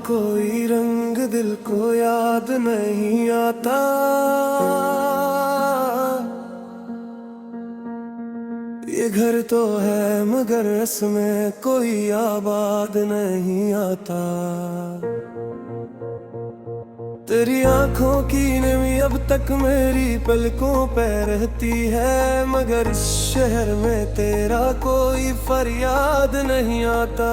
कोई रंग दिल को याद नहीं आता। ये घर तो है मगर इसमें कोई आबाद नहीं आता। तेरी आंखों की नमी अब तक मेरी पलकों पे रहती है, मगर इस शहर में तेरा कोई फरियाद नहीं आता।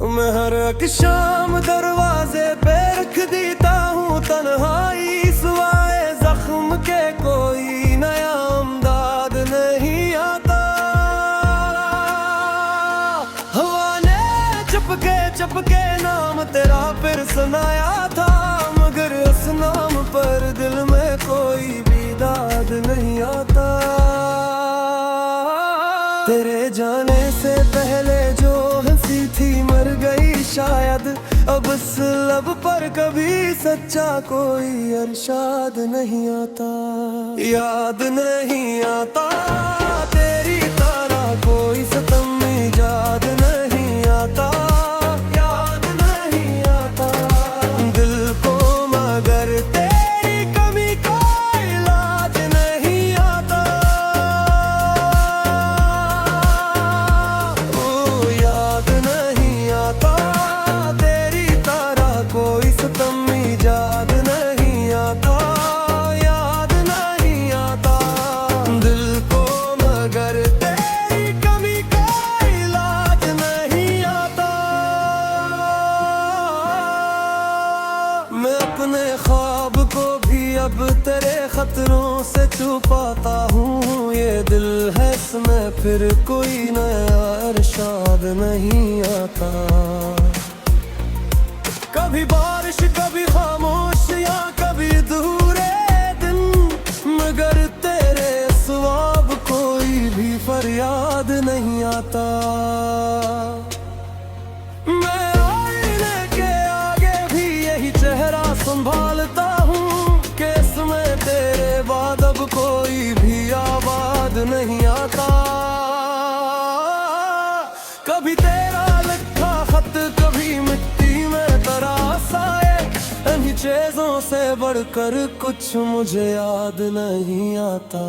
मैं हर एक शाम दरवाजे पे रख देता हूँ तन्हाई, सिवाय जख्म के कोई नया अमदाद नहीं आता। हवा ने चपके नाम तेरा फिर सुनाया था, मगर उस नाम पर दिल में कोई भी दाद नहीं आता। तेरे जाने से पहले जो हंसी थी मर गई शायद, अब इस लब पर कभी सच्चा कोई अरशाद नहीं आता। याद नहीं आता तेरी तरह कोई सितम इजाद नहीं आता। याद नहीं आता दिल को मगर तेरी कमी का इलाज नहीं आता। ओ याद नहीं आता तेरी तरह कोई सितम इजाद नहीं आता। याद नहीं आता दिल को मगर तेरी कमी का इलाज नहीं आता। मैं अपने ख्वाब को भी अब तेरे खतरों से छुपाता हूँ। ये दिल है इसमें फिर कोई नया अरशाद नहीं आता। कभी बारिश कभी खामोशियाँ कभी अधूरे दिन, मगर तेरे सवाब कोई भी फरियाद नहीं आता। मैं आईने के आगे भी यही चेहरा संभालता हूँ कि इसमें तेरे बाद अब कोई भी आबाद नहीं आता। कभी तेरा लिखा खत कभी मिट्टी में तरासाए, इन्हीं चीजों से बढ़कर कुछ मुझे याद नहीं आता।